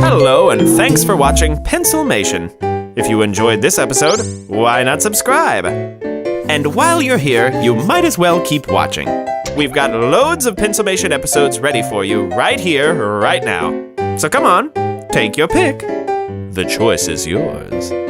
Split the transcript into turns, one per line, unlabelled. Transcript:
Hello, and thanks for watching Pencilmation. If you enjoyed this episode, why not subscribe? And while you're here, you might as well keep watching. We've got loads of Pencilmation episodes ready for you right here, right now. So come on, take your pick. The choice is yours.